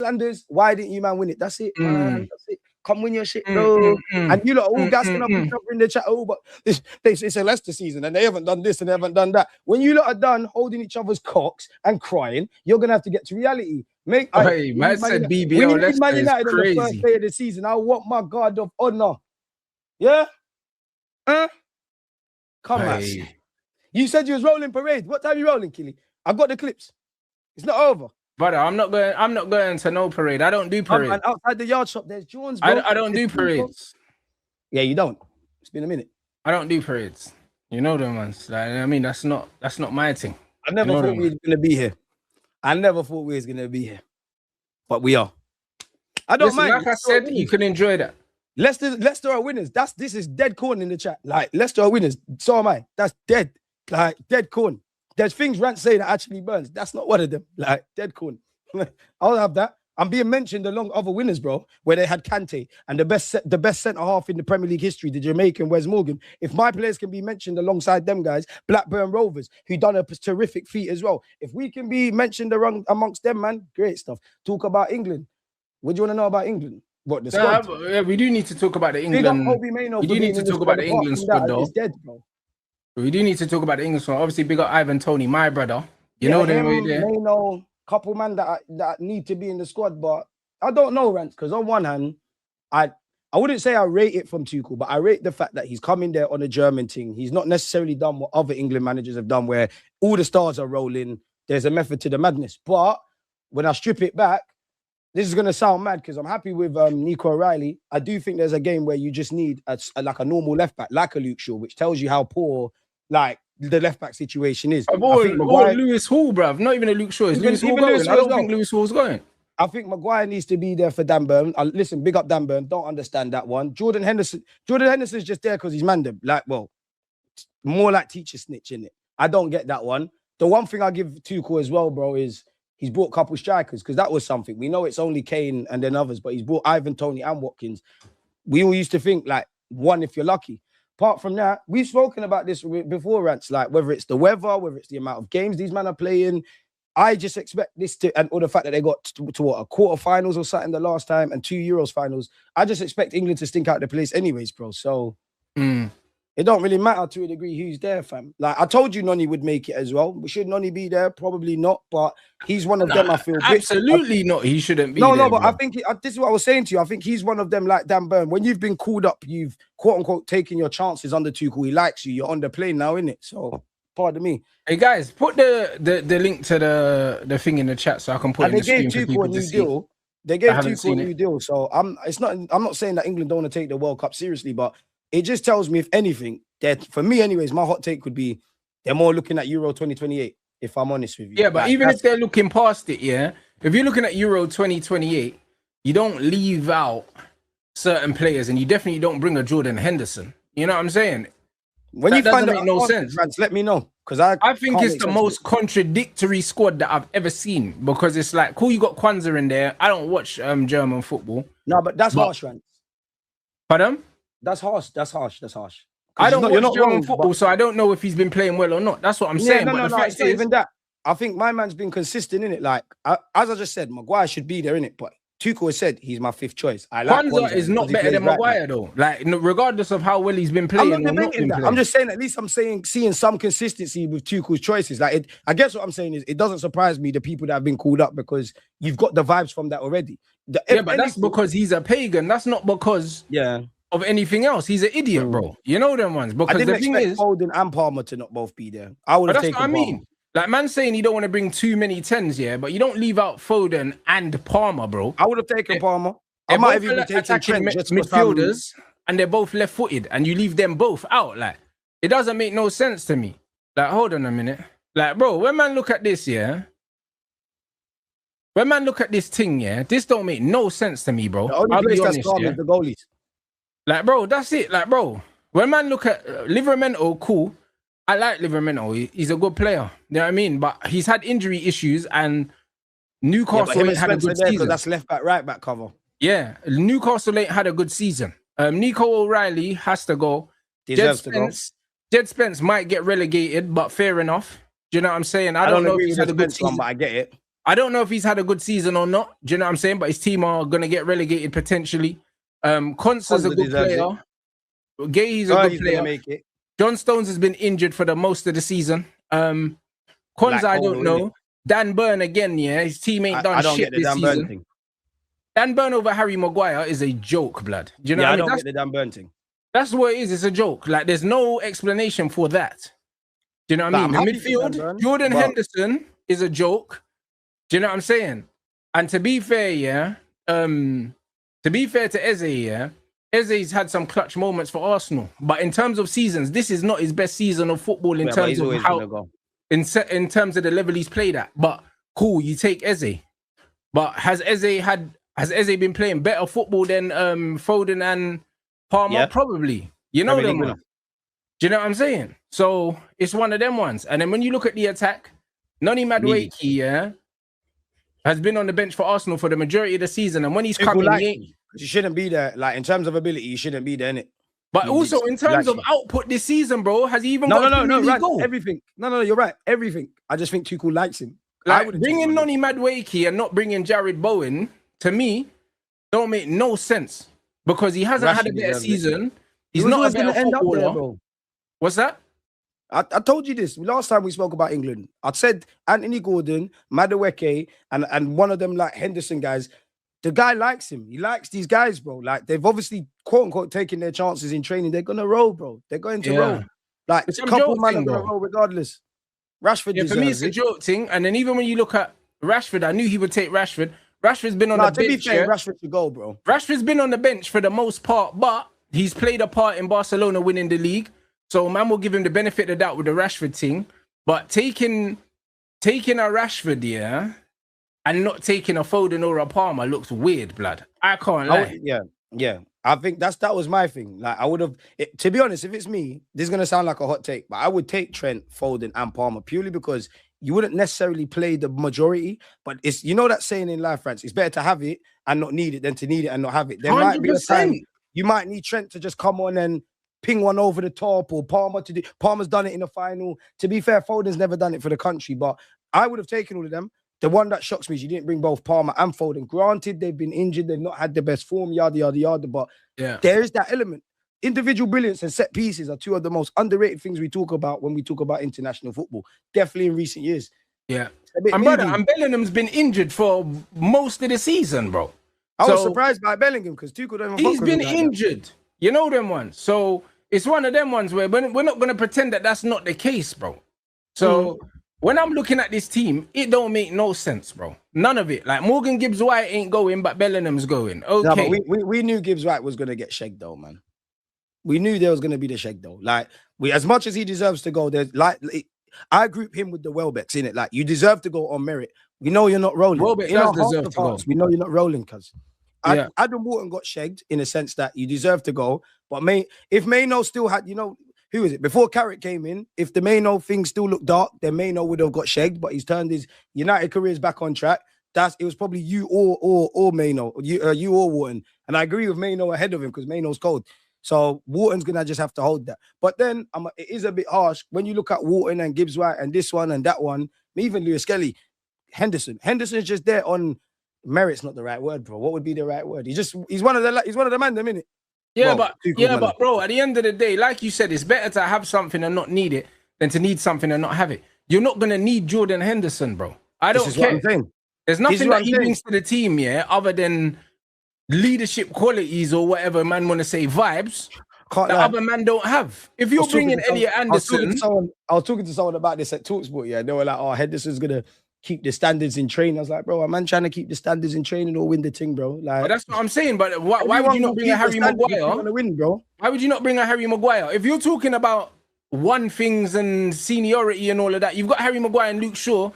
Landers, why didn't you man win it? That's it, man. That's it. Come win your shit, bro. And you lot all gassing up each other in the chat. Oh, but it's a Leicester season and they haven't done this and they haven't done that. When you lot are done holding each other's cocks and crying, you're gonna have to get to reality. Man said BBL. When you need Man United on the first day of the season, I want my guard of honor. Yeah? Come on. You said you was rolling parade. What time are you rolling, Killy? I've got the clips. It's not over. Brother, I'm not going to no parade. I don't do parades. And outside the yard shop, there's Jones, bro. I don't do parades. Yeah, you don't. It's been a minute. I don't do parades. You know them ones. Like, I mean, that's not my thing. I never thought we were gonna be here. I never thought we was gonna be here. But we are. I don't mind. Like I said, you can enjoy that. Leicester are winners. This is dead corn in the chat. Like, Leicester are winners. So am I. That's dead. Like, dead corn. There's things Rants say that actually burns. That's not one of them. Like, dead corn. I'll have that. I'm being mentioned along other winners, bro, where they had Kante and the best centre half in the Premier League history, the Jamaican Wes Morgan. If my players can be mentioned alongside them guys, Blackburn Rovers, who done a terrific feat as well. If we can be mentioned amongst them, man, great stuff. Talk about England. What do you want to know about England? What the squad? Yeah, we do need to talk about the England. We do need to talk about the England squad, though. It's dead, bro. We do need to talk about the English one. Obviously, big up Ivan Toney, my brother. You know them way there. Couple man that need to be in the squad, but I don't know, Rants, because on one hand, I wouldn't say I rate it from Tuchel, but I rate the fact that he's coming there on a German thing. He's not necessarily done what other England managers have done, where all the stars are rolling. There's a method to the madness. But when I strip it back, this is going to sound mad because I'm happy with Nico O'Reilly. I do think there's a game where you just need like a normal left back, like a Luke Shaw, which tells you how poor, like, the left back situation is. Lewis Hall, bruv. Not even a Luke Shaw. Is Lewis Hall going? I don't think Lewis Hall's going. I think Maguire needs to be there for Dan Burn. Listen, big up Dan Burn. Don't understand that one. Jordan Henderson's just there because he's mandem. Like, well, more like teacher snitch, innit? I don't get that one. The one thing I give Tuchel as well, bro, is he's brought a couple strikers because that was something. We know it's only Kane and then others, but he's brought Ivan Toney and Watkins. We all used to think like one if you're lucky. Apart from that, we've spoken about this before, Rants, like whether it's the weather, whether it's the amount of games these men are playing. I just expect this or the fact that they got to what, a quarterfinals or something the last time and 2 Euros finals. I just expect England to stink out the place anyways, bro. So it don't really matter to a degree who's there, fam. Like, I told you Noni would make it as well. Should Noni be there? Probably not, but he's one of them, I feel. Absolutely not. He shouldn't be there. No, but bro. I think this is what I was saying to you. I think he's one of them like Dan Burn. When you've been called up, you've quote-unquote taken your chances under Tuchel. He likes you. You're on the plane now, innit? So, pardon me. Hey, guys, put the link to the thing in the chat so I can put it in the screen for people to see. They gave Tuchel a new deal. So, I'm not saying that England don't want to take the World Cup seriously, but it just tells me, if anything, that for me anyways, my hot take would be they're more looking at Euro 2028, if I'm honest with you. Yeah, but like, even if they're looking past it, yeah, if you're looking at Euro 2028, you don't leave out certain players and you definitely don't bring a Jordan Henderson. You know what I'm saying? When you find out no sense, Rants, let me know. Because I think it's the most contradictory squad that I've ever seen, because it's like, cool, you got Kwanzaa in there. I don't watch German football. No, but that's harsh, Rants. Pardon? That's harsh. I don't watch German football, so I don't know if he's been playing well or not. That's what I'm saying. No, it's not even that. I think my man's been consistent in it. Like, as I just said, Maguire should be there in it, but Tuchel has said he's my fifth choice. Kwanzaa is not better than Maguire, though. Like, regardless of how well he's been playing. I'm just saying, at least I'm seeing some consistency with Tuchel's choices. Like, I guess what I'm saying is, it doesn't surprise me the people that have been called up, because you've got the vibes from that already. But that's because he's a pagan. That's not because of anything else. He's an idiot, bro. You know them ones. Because I didn't expect Foden and Palmer to not both be there. I would have taken Palmer. That's what I mean. Like, man saying you don't want to bring too many 10s, yeah, but you don't leave out Foden and Palmer, bro. I would have taken Palmer. I might have even taken Trent midfielders, and they're both left-footed, and you leave them both out. Like, it doesn't make no sense to me. Like, hold on a minute. Like, bro, when man look at this, yeah, when man look at this thing, yeah, this don't make no sense to me, bro. The only place that's calm is the goalies. Like, bro, that's it. Like, bro, when man look at Livramento, cool. I like Livramento. He's a good player. You know what I mean? But he's had injury issues, and Newcastle ain't had a good season. That's left back, right back cover. Yeah, Newcastle ain't had a good season. Nico O'Reilly has to go. Deserves to go. Jed Spence might get relegated, but fair enough. Do you know what I'm saying? I don't know if he's had a good season. But I get it. I don't know if he's had a good season or not. Do you know what I'm saying? But his team are going to get relegated potentially. Konsa's a good player. Gay's a good player. Make it. John Stones has been injured for the most of the season. Konsa, I don't know. Dan Burn again, yeah. His team ain't done shit this season. Thing. Dan Burn over Harry Maguire is a joke, blood. Do you know what I mean? I don't get the Dan Burn thing. That's what it is. It's a joke. Like, there's no explanation for that. Do you know what I mean? The midfield, Jordan Henderson is a joke. Do you know what I'm saying? And to be fair, yeah, to be fair to Eze, yeah, Eze's had some clutch moments for Arsenal. But in terms of seasons, this is not his best season of football in terms of how, in terms of the level he's played at. But cool, you take Eze. But has Eze been playing better football than Foden and Palmer? Yeah. Probably. You know them. Do you know what I'm saying? So it's one of them ones. And then when you look at the attack, Noni Madueke, yeah, has been on the bench for Arsenal for the majority of the season. And when he's coming, he shouldn't be there. Like, in terms of ability, he shouldn't be there, innit? But also in terms of output this season, bro, has he even got right. Goal? Everything. No, you're right. Everything. I just think Tuchel likes him. Like, bringing Noni Madueke and not bringing Jared Bowen, to me, don't make no sense. Because he hasn't had a better season. He's not a better footballer. Bro. What's that? I told you this last time we spoke about England. I said Anthony Gordon, Madueke, and one of them, like Henderson guys. The guy likes him. He likes these guys, bro. Like, they've obviously, quote unquote, taken their chances in training. They're gonna roll, bro. They're going to roll. Like, a couple man are gonna roll regardless. Rashford, for me, it's a joke thing. And then even when you look at Rashford, I knew he would take Rashford. Rashford's been on the bench. To be fair, Rashford should go, bro. Rashford's been on the bench for the most part, but he's played a part in Barcelona winning the league. So man will give him the benefit of the doubt with the Rashford thing. But taking a Rashford, yeah, and not taking a Foden or a Palmer looks weird, blood. I can't lie. Yeah. I think that was my thing. Like, I would have, to be honest, if it's me, this is going to sound like a hot take, but I would take Trent, Foden, and Palmer purely because you wouldn't necessarily play the majority. But it's, you know that saying in life, France, it's better to have it and not need it than to need it and not have it. There 100%. Might be a time you might need Trent to just come on and ping one over the top, or Palmer to do. Palmer's done it in the final. To be fair, Foden's never done it for the country, but I would have taken all of them. The one that shocks me is you didn't bring both Palmer and Foden. Granted, they've been injured, they've not had the best form, yada, but there is that element. Individual brilliance and set pieces are two of the most underrated things we talk about when we talk about international football. Definitely in recent years. Yeah. And Bellingham's been injured for most of the season, bro. I was surprised by Bellingham because Tuchel don't even he's been injured. You know them ones. So it's one of them ones where we're not going to pretend that that's not the case, bro. So when I'm looking at this team, it don't make no sense, bro. None of it. Like, Morgan Gibbs-White ain't going, but Bellingham's going. Okay. No, but we knew Gibbs-White was going to get shagged, though, man. We knew there was going to be the shag, though. Like, as much as he deserves to go, there's like, I group him with the Welbecks, innit? Like, you deserve to go on merit. We know you're not rolling. Welbeck does deserve to go. We know you're not rolling, cuz. Adam Wharton got shagged in a sense that you deserve to go. But if Mayno still had, who is it? Before Carrick came in, if the Mayno thing still looked dark, then Mayno would have got shagged, but he's turned his United careers back on track. It was probably you or Mayno, you or Wharton. And I agree with Mayno ahead of him because Mayno's cold. So Wharton's going to just have to hold that. But then it is a bit harsh when you look at Wharton and Gibbs-White and this one and that one, even Lewis Kelly, Henderson's just there on merit's not the right word, bro. What would be the right word? He's one of the man, them, innit? Yeah, but bro, at the end of the day, like you said, it's better to have something and not need it than to need something and not have it. You're not going to need Jordan Henderson, bro. I don't care. What I'm saying. There's nothing that he brings to the team, yeah, other than leadership qualities or whatever man want to say, vibes that other man don't have. If you're bringing Elliot Anderson... I was talking to someone about this at Talksport, yeah. They were like, oh, Henderson's going to keep the standards in training. I was like, bro, a man trying to keep the standards in training or win the thing, bro. Like, that's what I'm saying. But why would you not bring a Harry Maguire? Win, bro. Why would you not bring a Harry Maguire? If you're talking about one things and seniority and all of that, you've got Harry Maguire and Luke Shaw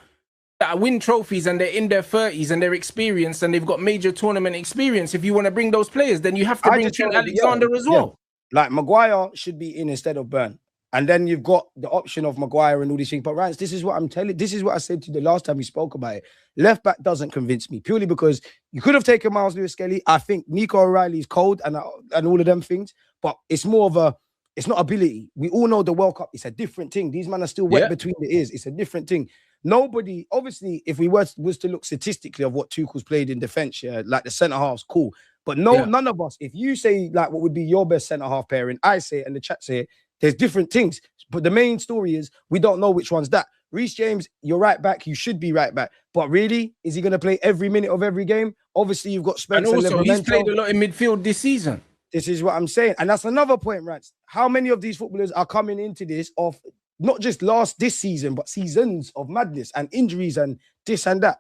that win trophies and they're in their 30s and they're experienced and they've got major tournament experience. If you want to bring those players, then you have to bring Trent Alexander as well. Like, Maguire should be in instead of Burn. And then you've got the option of Maguire and all these things. But Rants, this is what I'm telling. This is what I said to you the last time we spoke about it. Left back doesn't convince me purely because you could have taken Miles Lewis-Skelly. I think Nico O'Reilly's cold and all of them things. But it's more of it's not ability. We all know the World Cup. It's a different thing. These men are still wet between the ears. It's a different thing. Nobody, obviously, if we was to look statistically of what Tuchel's played in defense, yeah, like the centre halves, cool. But none of us, if you say like what would be your best centre half pairing, I say it and the chat say it, there's different things. But the main story is we don't know which one's that. Reece James, you're right back. You should be right back. But really, is he going to play every minute of every game? Obviously, you've got Spencer. And also, he's played a lot in midfield this season. This is what I'm saying. And that's another point, Rants. How many of these footballers are coming into this off not just this season, but seasons of madness and injuries and this and that?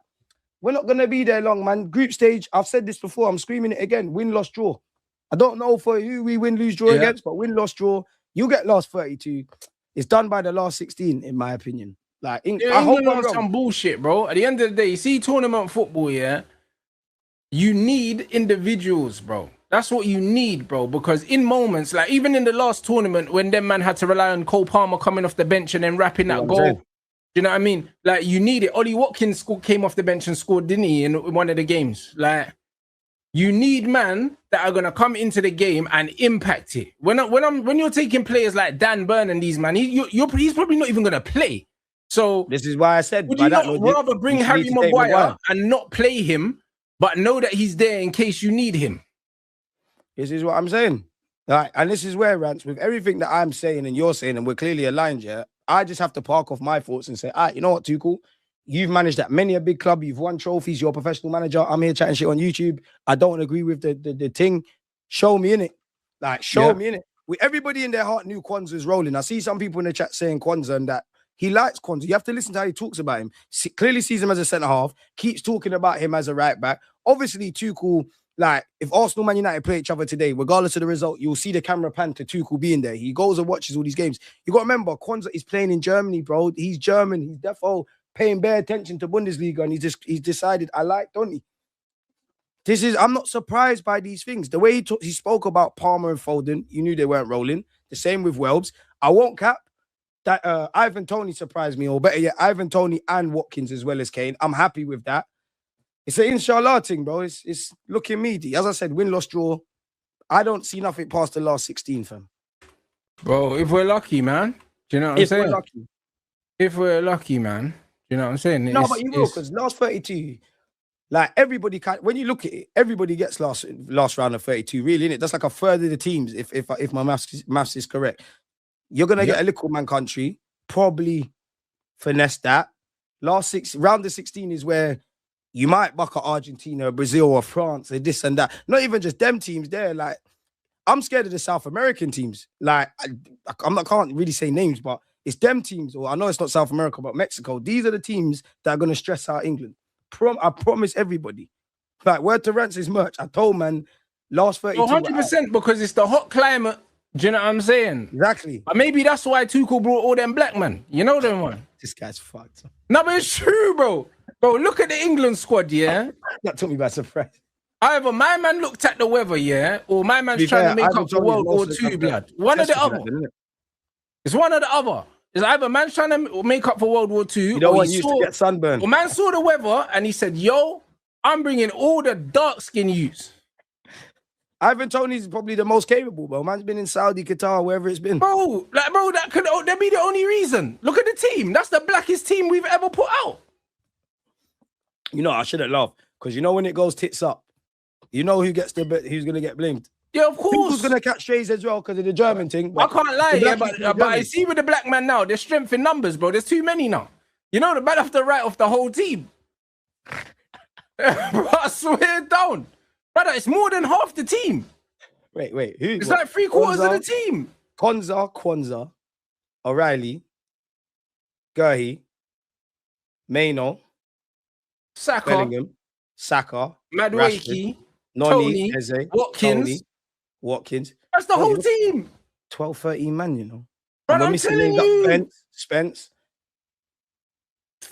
We're not going to be there long, man. Group stage, I've said this before. I'm screaming it again. Win, loss, draw. I don't know for who we win, lose, draw against, but win, loss, draw. You get last 32. It's done by the last 16, in my opinion. Like, I hope I'm wrong. Some bullshit, bro. At the end of the day, you see tournament football, yeah? You need individuals, bro. That's what you need, bro. Because in moments, like even in the last tournament, when them man had to rely on Cole Palmer coming off the bench and then wrapping that goal, you know what I mean? Like you need it. Ollie Watkins came off the bench and scored, didn't he, in one of the games? Like you need man that are gonna come into the game and impact it. When you're taking players like Dan Burn and these man, he's probably not even gonna play. So this is why I said, would you not rather bring Harry Maguire and not play him, but know that he's there in case you need him? This is what I'm saying. Right, and this is where, Rants, with everything that I'm saying and you're saying, and we're clearly aligned, yeah, I just have to park off my thoughts and say, all right, you know what, Tuchel? You've managed at many a big club. You've won trophies. You're a professional manager. I'm here chatting shit on YouTube. I don't agree with the thing. Show me in it. Like, show me in it. Everybody in their heart knew Kwanzaa's rolling. I see some people in the chat saying Kwanzaa and that. He likes Kwanzaa. You have to listen to how he talks about him. Clearly sees him as a centre-half. Keeps talking about him as a right-back. Obviously, Tuchel, like, if Arsenal Man United play each other today, regardless of the result, you'll see the camera pan to Tuchel being there. He goes and watches all these games. You got to remember, Kwanzaa is playing in Germany, bro. He's German. He's defo paying bare attention to Bundesliga, and he's decided, I like Donny. I'm not surprised by these things. The way he spoke about Palmer and Foden, you knew they weren't rolling. The same with Welbs. I won't cap that Ivan Toney surprised me, or better yet, Ivan Toney and Watkins as well as Kane. I'm happy with that. It's an inshallah thing, bro. It's looking meaty. As I said, win, loss, draw. I don't see nothing past the last 16, fam. Bro, if we're lucky, man. Do you know what I'm saying? If we're lucky, man. Do you know what I'm saying? No, but you will, because last 32, like everybody when you look at it, everybody gets last round of 32, really, innit? That's like a third of the teams, if my maths is correct. You're gonna get a little man country, probably finesse that. Round of 16 is where you might buck at Argentina, Brazil, or France, or this and that. Not even just them teams there. Like, I'm scared of the South American teams. Like, I can't really say names, but it's them teams, or I know it's not South America, but Mexico. These are the teams that are going to stress out England. I promise everybody. Like, word to Rants is merch. I told, man, last 32. 100%, because it's the hot climate. Do you know what I'm saying? Exactly. But maybe that's why Tuchel brought all them black men. You know them one. This guy's fucked. No, but it's true, bro. Bro, look at the England squad, yeah? That took me by surprise. Either my man looked at the weather, yeah, or my man's trying to make up for World War II, blood. One or the other. It's one or the other. It's either man's trying to make up for World War II, you don't want you to get sunburned. Or man saw the weather and he said, yo, I'm bringing all the dark skin youths. Ivan Toney's probably the most capable, bro. Man's been in Saudi, Qatar, wherever it's been. Bro, that could be the only reason. Look at the team. That's the blackest team we've ever put out. You know, I shouldn't laugh, because you know when it goes tits up, you know who's going to get blamed. Yeah, of course. Who's going to catch strays as well because of the German thing. I can't lie, yeah, but I see with the black man now, there's strength in numbers, bro. There's too many now. You know, the man have to write off the whole team. Bro, I swear down. Brother, it's more than half the team. Wait. Who? It's like 3/4 of the team. Kwanzaa, O'Reilly, Gurhey, Maino, Saka, Bellingham, Saka, Madueke, Noni, Toney, Eze, Watkins. That's the whole team. 12, 13 man, you know. Bro, I'm telling you. Spence.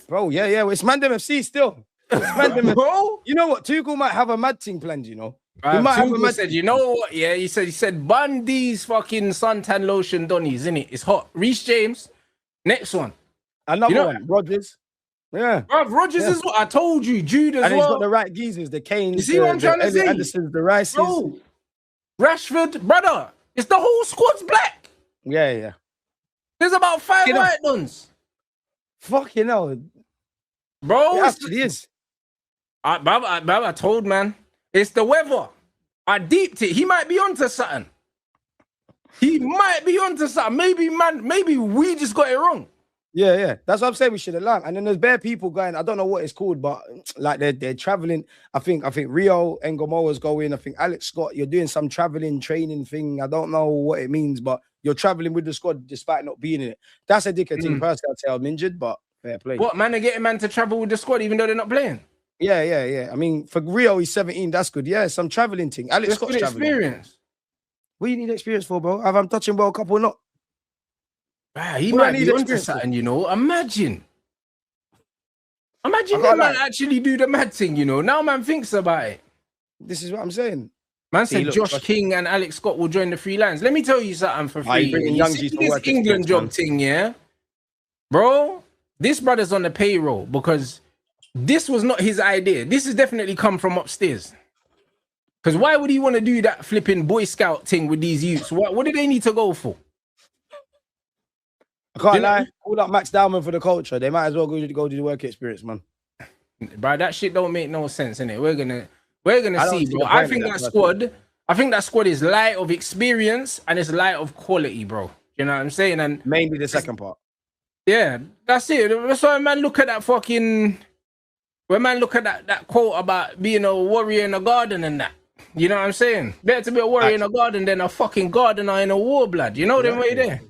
Bro, yeah. It's Mandem FC still. It's Mandem Bro. You know what? Tuchel might have a mad thing planned, you know. He might have a mad said, you know what? Yeah, he said, bun these fucking suntan lotion donnies, innit? It's hot. Reece James. Next one. Another one. Rodgers. Yeah. Bro, Rodgers is what I told you. Jude as well. And he's got the right geezers, the Kanes, you see what I'm trying to say? Andersons, the Rices. Bro, Rashford, brother. It's the whole squad's black. Yeah. There's about 5 white ones. Fucking hell. bro. It actually is. I told man, it's the weather. I deeped it. He might be onto something. Maybe we just got it wrong. Yeah. That's what I'm saying. We should have learned. And then there's bare people going. I don't know what it's called, but like they're traveling. I think Rio Ngomoa's going. I think Alex Scott. You're doing some traveling training thing. I don't know what it means, but you're traveling with the squad despite not being in it. That's a dickhead thing. Personally, I'd say I'm injured, but fair play. What man are getting man to travel with the squad even though they're not playing? Yeah. I mean, for Rio, he's 17. That's good. Yeah, some traveling thing. Alex Scott's traveling. Experience. What do you need experience for, bro? Have I'm touching World Cup or not? He might need onto something, you know. Imagine that man actually do the mad thing, you know. Now man thinks about it. This is what I'm saying. Man said Josh King and Alex Scott will join the free lines. Let me tell you something for free. This England job thing, yeah? Bro, this brother's on the payroll because this was not his idea. This has definitely come from upstairs. Because why would he want to do that flipping Boy Scout thing with these youths? What do they need to go for? I can't lie. Call up Max Dowman for the culture. They might as well go do the work experience, man. Bro, that shit don't make no sense, innit? We're gonna see, bro. I think that squad is light of experience and it's light of quality, bro. You know what I'm saying? And mainly the second part. Yeah, that's it. That's why man look at that fucking that quote about being a warrior in a garden and that. You know what I'm saying? Better to be a warrior in a garden than a fucking gardener in a war, blood. You know them way there.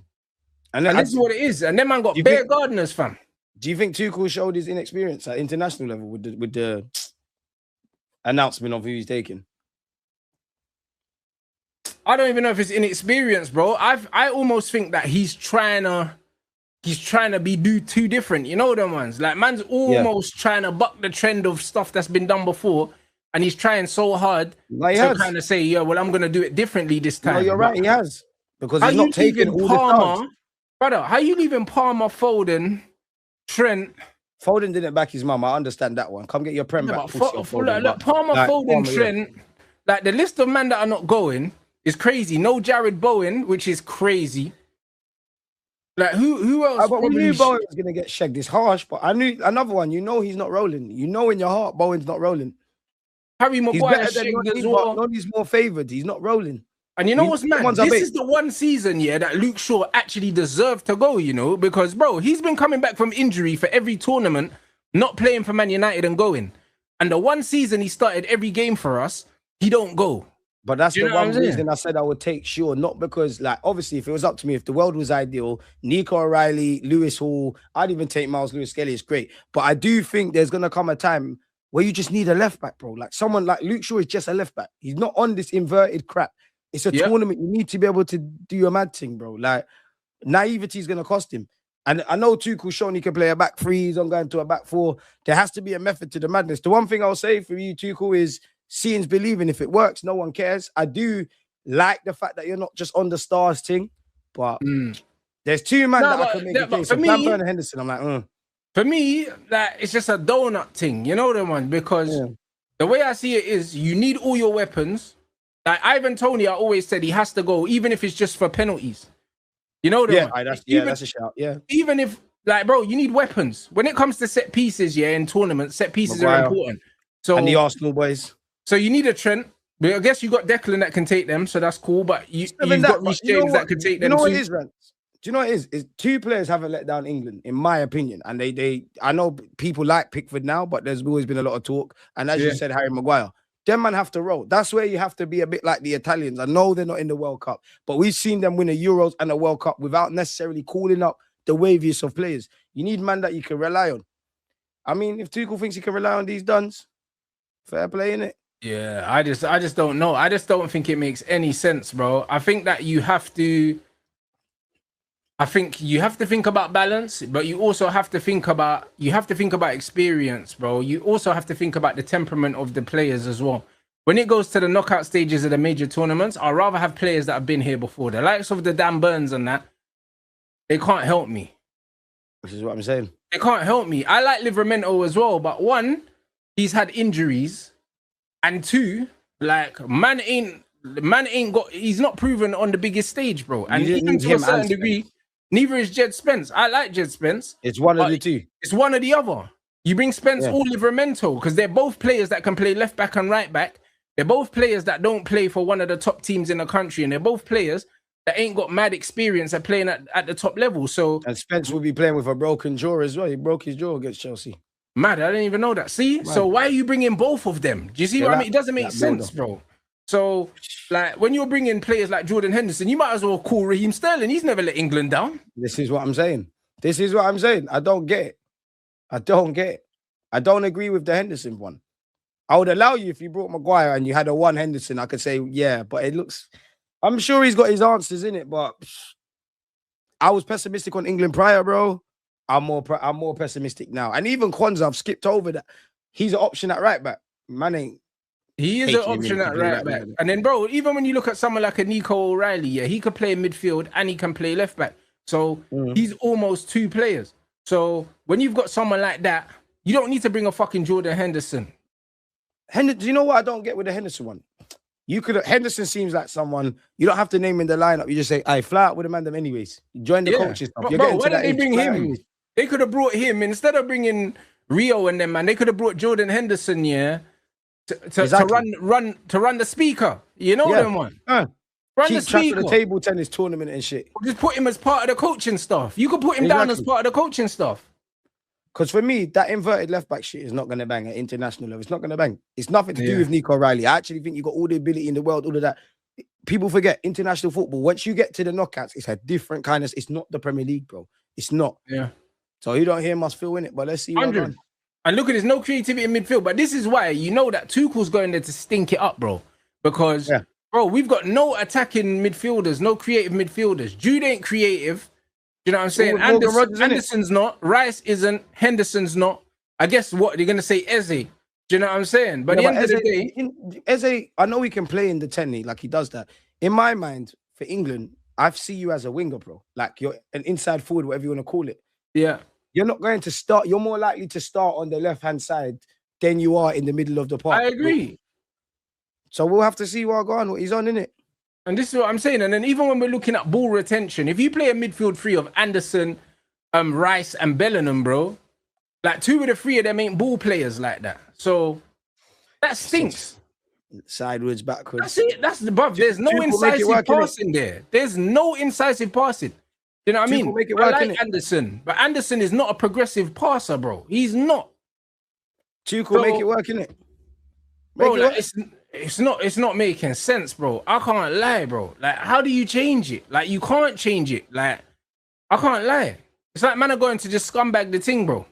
And this is what it is. And them man got bare gardeners, fam. Do you think Tuchel showed his inexperience at international level with the announcement of who he's taking? I don't even know if it's inexperience, bro. I almost think that he's trying to be too different. You know them ones? Like man's almost trying to buck the trend of stuff that's been done before. And he's trying so hard to kind of say, yeah, well, I'm going to do it differently this time. No, you're right, he has. Because he's not taking all the stars. Brother, how you leaving Palmer, Foden, Trent? Foden didn't back his mum. I understand that one. Come get your prem back. Palmer, Foden, Trent. Like the list of men that are not going is crazy. No Jared Bowen, which is crazy. Like who else? We knew Bowen was going to get shagged. It's harsh, but I knew another one. You know he's not rolling. You know in your heart Bowen's not rolling. Harry Maguire he's more favoured. He's not rolling. And you know what's mad? This is the one season, that Luke Shaw actually deserved to go, you know, because, bro, he's been coming back from injury for every tournament, not playing for Man United and going. And the one season he started every game for us, he don't go. But that's the one reason I said I would take Shaw, not because, like, obviously, if it was up to me, if the world was ideal, Nico O'Reilly, Lewis Hall, I'd even take Miles Lewis-Skelly. It's great. But I do think there's going to come a time where you just need a left back, bro. Like someone like Luke Shaw is just a left back. He's not on this inverted crap. It's a tournament. You need to be able to do your mad thing, bro. Like naivety is going to cost him. And I know Tuchel's shown he can play a back three. He's on going to a back four. There has to be a method to the madness. The one thing I'll say for you, Tuchel, is seeing's believing. If it works, no one cares. I do like the fact that you're not just on the stars thing, but there's two men that I can make a case. For me, Bernard Henderson, I'm like, For me, like it's just a donut thing, you know, the one, because the way I see it is you need all your weapons. Like Ivan Toney, I always said he has to go, even if it's just for penalties. You know, that's a shout. Yeah, even if, like, bro, you need weapons when it comes to set pieces. Yeah, in tournaments, set pieces are important. So and the Arsenal boys. So you need a Trent. But I guess you got Declan that can take them, so that's cool. But you've got Reece James that can take them. You know what it is, Rants? Do you know what it is? Is two players haven't let down England, in my opinion. And I know people like Pickford now, but there's always been a lot of talk. And as you said, Harry Maguire, them man have to roll. That's where you have to be a bit like the Italians. I know they're not in the World Cup, but we've seen them win a Euros and a World Cup without necessarily calling up the waviest of players. You need man that you can rely on. I mean, if Tuchel thinks he can rely on these duns, fair play, innit? Yeah, I just don't know. I just don't think it makes any sense, bro. I think that you have to think about balance, but you also have to think about experience, bro. You also have to think about the temperament of the players as well. When it goes to the knockout stages of the major tournaments, I'd rather have players that have been here before. The likes of the Dan Burns and that, they can't help me. This is what I'm saying. They can't help me. I like Livramento as well, but one, he's had injuries, and two, like he's not proven on the biggest stage, bro. And even to a certain degree, neither is Jed Spence. I like Jed Spence. It's one of the two. It's one or the other. You bring Spence Yeah. or Livramento because they're both players that can play left back and right back. They're both players that don't play for one of the top teams in the country, and they're both players that ain't got mad experience at playing at the top level. So, And Spence will be playing with a broken jaw as well. He broke his jaw against Chelsea. mad, I didn't even know that. See, Mad. so why are you bringing both of them? Do you see what I mean? It doesn't make sense, bro. So, like, when you're bringing players like Jordan Henderson, you might as well call Raheem Sterling. He's never let England down. This is what I'm saying. This is what I'm saying. I don't get it. I don't get it. I don't agree with the Henderson one. I would allow you if you brought Maguire and you had a one Henderson. I could say, yeah, but it looks... I'm sure he's got his answers in it, but I was pessimistic on England prior, bro. I'm more pessimistic now. And even Kwanzaa, I've skipped over that. He's an option at right back. Man ain't... He is an option at right back. And then, bro, even when you look at someone like a Nico O'Reilly, yeah, he could play midfield and he can play left back. So he's almost two players. So when you've got someone like that, you don't need to bring a fucking Jordan Henderson. Do you know what I don't get with the Henderson one? Henderson seems like someone you don't have to name in the lineup. You just say, "I fly out with the man them anyways." You join the coaches. Bro, why didn't they bring him? They could have brought him instead of bringing Rio and them, man. They could have brought Jordan Henderson, yeah, to run the speaker. You know them one. Run the speaker. The table tennis tournament and shit. Just put him as part of the coaching staff. You could put him down as part of the coaching staff. Because for me, that inverted left back shit is not going to bang at international level. It's not going to bang. It's nothing to do with Nico O'Reilly. I actually think you got all the ability in the world, all of that. People forget international football. Once you get to the knockouts, it's a different kind of... It's not the Premier League, bro. It's not. Yeah. So you don't hear must feel in it, but let's see. 100. And look at this, no creativity in midfield. But this is why you know that Tuchel's going there to stink it up, bro. Because, bro, we've got no attacking midfielders, no creative midfielders. Jude ain't creative. You know what I'm saying? Anderson's not. Rice isn't. Henderson's not. I guess what they're gonna say, Eze. Do you know what I'm saying? But at the end of the day, Eze, I know he can play in the 10, like he does that. In my mind, for England, I see you as a winger, bro. Like you're an inside forward, whatever you want to call it. Yeah. You're not going to start. You're more likely to start on the left-hand side than you are in the middle of the park. I agree. So we'll have to see what he's on, innit? And this is what I'm saying. And then even when we're looking at ball retention, if you play a midfield three of Anderson, Rice, and Bellingham, bro, like 2 of the 3 of them ain't ball players like that. So that stinks. Sideways, backwards. That's it. That's the buff. There's no incisive passing there. There's no incisive passing. You know what I mean? I like Anderson, but Anderson is not a progressive passer, bro. He's not. Tuchel make it work, innit? Bro, like, it's not making sense, bro. I can't lie, bro. Like, how do you change it? Like, you can't change it. Like, I can't lie. It's like man are going to just scumbag the thing, bro.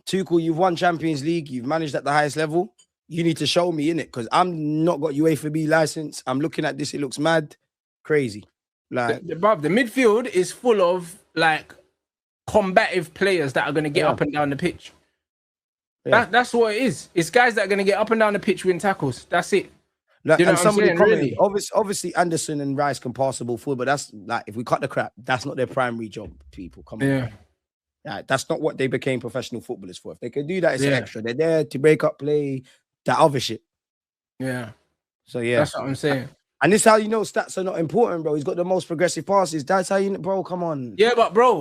Tuchel, you've won Champions League. You've managed at the highest level. You need to show me, innit? Because I'm not got UEFA B license. I'm looking at this. It looks mad, crazy. Like, the midfield is full of like combative players that are going to get up and down the pitch. Yeah. That's what it is. It's guys that are going to get up and down the pitch win tackles. That's it. Like, you know, and somebody really? Obviously Anderson and Rice can pass the ball forward, but that's like, if we cut the crap, that's not their primary job, people. Come on. Yeah, that's not what they became professional footballers for. If they can do that, it's extra. They're there to break up play, that other shit. Yeah. So yeah. That's what I'm saying. And this is how you know stats are not important, bro. He's got the most progressive passes. That's how you know, bro, come on. Yeah, but bro,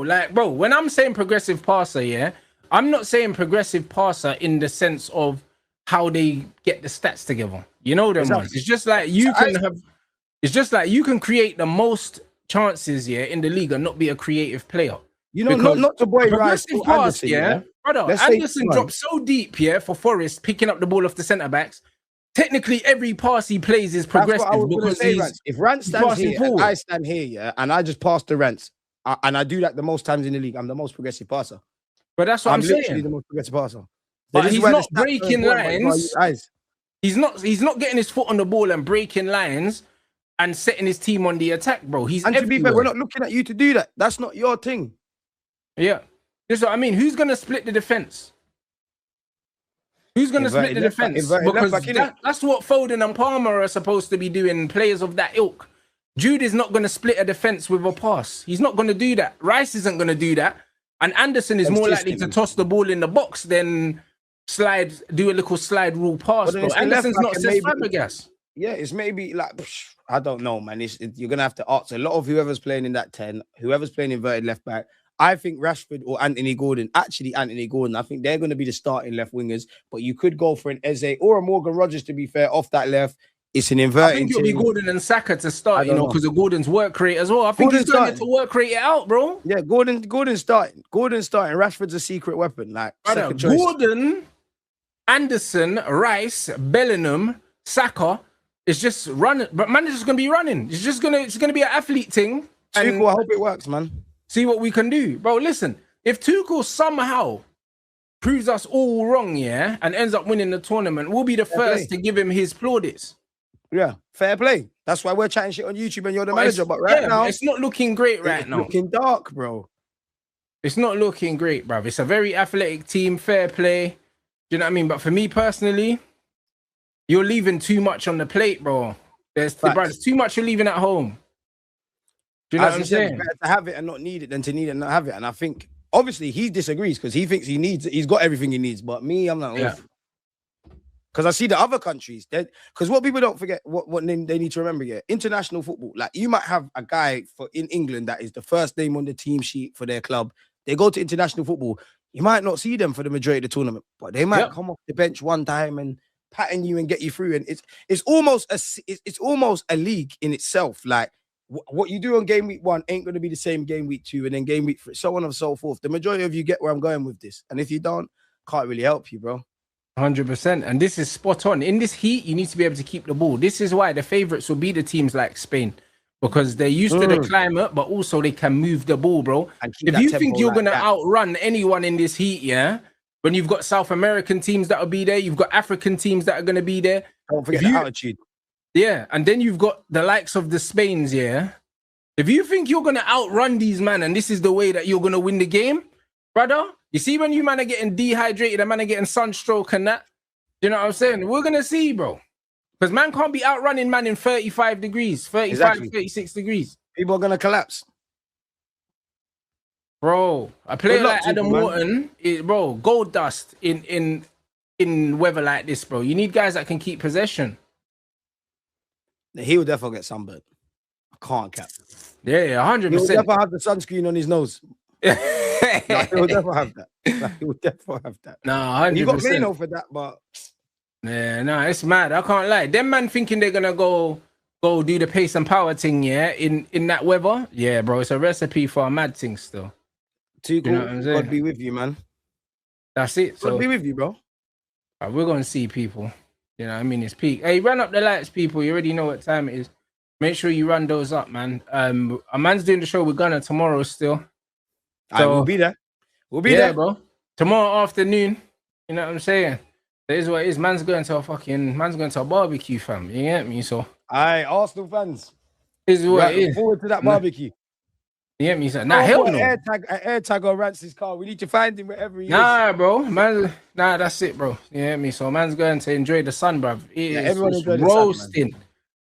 when I'm saying progressive passer, yeah, I'm not saying progressive passer in the sense of how they get the stats together. You know them ones. It's just like you can create the most chances, yeah, in the league and not be a creative player. You know, not to boy Rice or Anderson, brother. Anderson dropped so deep, for Forest, picking up the ball off the centre backs. Technically, every pass he plays is progressive. Because if Rants stands here, and I stand here, and I just pass the Rants, and I do that the most times in the league, I'm the most progressive passer. But that's what I'm saying. Literally the most progressive passer. But he's not breaking lines. He's not getting his foot on the ball and breaking lines and setting his team on the attack, bro. And to be fair, we're not looking at you to do that. That's not your thing. Yeah. That's what I mean. Who's going to split the defense? Who's going to split the defense? Because that's what Foden and Palmer are supposed to be doing, players of that ilk. Jude is not going to split a defense with a pass. He's not going to do that. Rice isn't going to do that. And Anderson is more likely to toss the ball in the box than do a little slide rule pass. Bro. Anderson's not Cesc Fabregas. Yeah, it's maybe like, I don't know, man. You're going to have to ask a lot of whoever's playing in that 10, whoever's playing inverted left back. I think Rashford or Anthony Gordon, actually Anthony Gordon, I think they're going to be the starting left wingers. But you could go for an Eze or a Morgan Rogers, to be fair, off that left. It's an I inverting think it'll be thing. Gordon and Saka to start, don't know. because of Gordon's work rate as well. I think he's going to work rate it out, bro. Yeah, Gordon's starting. Rashford's a secret weapon. Like, second choice. Gordon, Anderson, Rice, Bellingham, Saka is just running. But man is just going to be running. It's going to be an athlete thing. Tuchel, I hope it works, man. See what we can do. Bro, listen. If Tuchel somehow proves us all wrong, yeah, and ends up winning the tournament, we'll be the first to give him his plaudits. Yeah, fair play. That's why we're chatting shit on YouTube and you're the manager. But right now, it's not looking great right now. It's looking dark, bro. It's not looking great, bro. It's a very athletic team, fair play. Do you know what I mean? But for me personally, you're leaving too much on the plate, bro. There's too much you're leaving at home. Do you know what I'm saying? It's better to have it and not need it than to need it and not have it. And I think, obviously, he disagrees because he thinks he's got everything he needs. But me, I'm not. Yeah. Because I see the other countries, because what people don't forget, what they need to remember, yeah, international football. Like, you might have a guy in England that is the first name on the team sheet for their club. They go to international football. You might not see them for the majority of the tournament, but they might come off the bench one time and pattern you and get you through. And it's almost a league in itself. Like, what you do on game week 1 ain't going to be the same game week 2, and then game week 3, so on and so forth. The majority of you get where I'm going with this, and if you don't, can't really help you, bro. 100%. And this is spot on. In this heat, you need to be able to keep the ball. This is why the favourites will be the teams like Spain, because they're used to the climate, but also they can move the ball, bro. If you think you're going to outrun anyone in this heat, yeah, when you've got South American teams that will be there, you've got African teams that are going to be there. Don't forget the altitude. Yeah, and then you've got the likes of the Spains, yeah. If you think you're going to outrun these men and this is the way that you're going to win the game, brother, you see when you man are getting dehydrated and man are getting sunstroke and that, you know what I'm saying? We're going to see, bro. Because man can't be outrunning man in 35 degrees, 36 degrees. People are going to collapse. Bro, a player like Adam Wharton, bro, gold dust in weather like this, bro. You need guys that can keep possession. He will definitely get sunburned. I can't cap. Yeah, 100%. He'll definitely have the sunscreen on his nose. He'll definitely have that. He'll definitely have that. Nah, 100%. You got Mino for that, but yeah, no, it's mad. I can't lie. Them man thinking they're gonna go do the pace and power thing, yeah, in that weather. Yeah, bro, it's a recipe for a mad thing still. Too cool. You know what I'm saying? God be with you, man. That's it. God be with you, bro. We're gonna see people. You know what I mean? It's peak. Hey, run up the lights, people. You already know what time it is. Make sure you run those up, man. A man's doing the show with Gooner tomorrow still. So we'll be there. We'll be there, bro. Tomorrow afternoon. You know what I'm saying? That is what it is. Man's going to a barbecue, fam. You get me? So aye, Arsenal fans. Is what it is. Forward to that barbecue. You get me? So nah, hell no. Air tag on Rants' car. We need to find him wherever he is. Bro. Man, that's it, bro. You get me? So man's going to enjoy the sun, bro. Everyone enjoy roasting. The sun,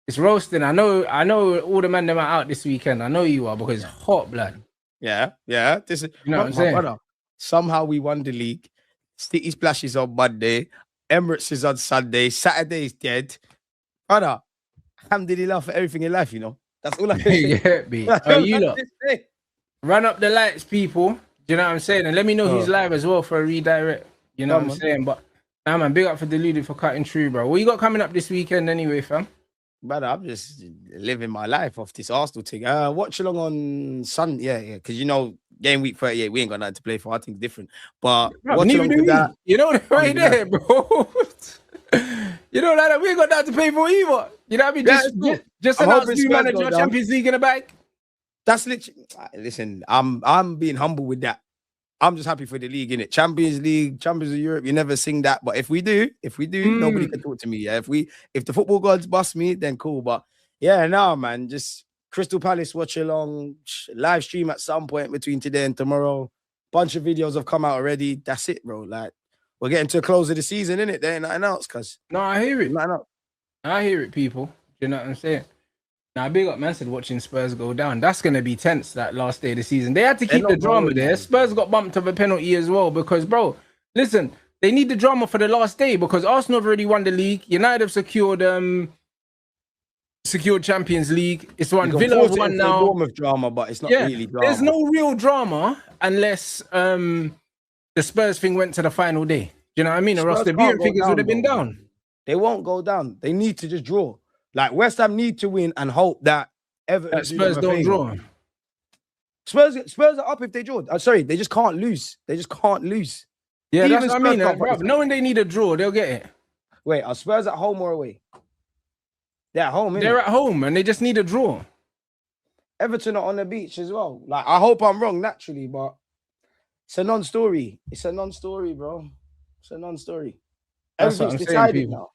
it's roasting. I know all the men that are out this weekend. I know you are because it's hot, blood. Yeah. This is, you know what I'm saying? Brother, somehow we won the league. City splashes on Monday. Emirates is on Sunday. Saturday is dead. Brother, alhamdulillah for everything in life, you know. That's all I can say. Yeah, me. You lot. Run up the lights, people. Do you know what I'm saying? And let me know who's live as well for a redirect. You know what I'm saying? But nah, man, big up for Deluded for cutting through, bro. What you got coming up this weekend anyway, fam? Brother, I'm just living my life off this Arsenal thing. Watch along on Sunday, yeah, because you know, game week 38, we ain't got nothing to play for. I think it's different. But watch along with that. You know that right there, bro. You know that we ain't got nothing to pay for either. You know what I mean? Just announce new manager, Champions League in the bag. That's literally. Listen, I'm being humble with that. I'm just happy for the league, innit? Champions League, Champions of Europe, you never sing that. But if we do, nobody can talk to me. Yeah, if the football gods bust me, then cool. But yeah, no, man, just Crystal Palace watch along, live stream at some point between today and tomorrow. Bunch of videos have come out already. That's it, bro. Like, we're getting to the close of the season, innit? There ain't nothing else, cuz. No, I hear it. Nothing else. I hear it, people. You know what I'm saying? Now, big up, man, said watching Spurs go down. That's going to be tense that last day of the season. They had to keep the drama there. Spurs got bumped of a penalty as well because, bro, listen, they need the drama for the last day because Arsenal have already won the league. United have secured secured Champions League. It's You one. can Villa force have it won into a now. Bournemouth drama, but it's not really drama. There's no real drama unless the Spurs thing went to the final day. Do you know what I mean? Or else Spurs the can't viewing go figures would have down, been bro. down. They won't go down. They need to just draw. Like West Ham need to win and hope that Everton That Spurs don't draw. Spurs are up if they draw. Sorry, they just can't lose. They just can't lose. Yeah, Even that's what I Spurs mean. can't Bro, participate. knowing they need a draw, they'll get it. Wait, are Spurs at home or away? They're at home, innit? They're at home and they just need a draw. Everton are on the beach as well. Like, I hope I'm wrong naturally, but it's a non-story. It's a non-story, bro. It's a non-story. That's what Everything's I'm saying, decided people. now.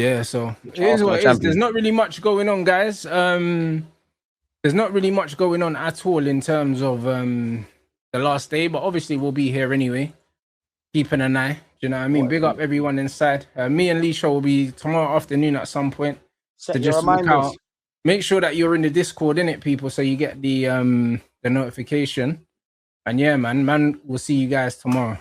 Yeah, so it is what it is. There's not really much going on, guys. There's not really much going on at all in terms of the last day, but obviously we'll be here anyway, keeping an eye. Do you know what I mean? Big up everyone inside. Me and Leisha will be tomorrow afternoon at some point. Set So your just look reminders. out. Make sure that you're in the Discord, innit, people, so you get the notification. And yeah, man, we'll see you guys tomorrow.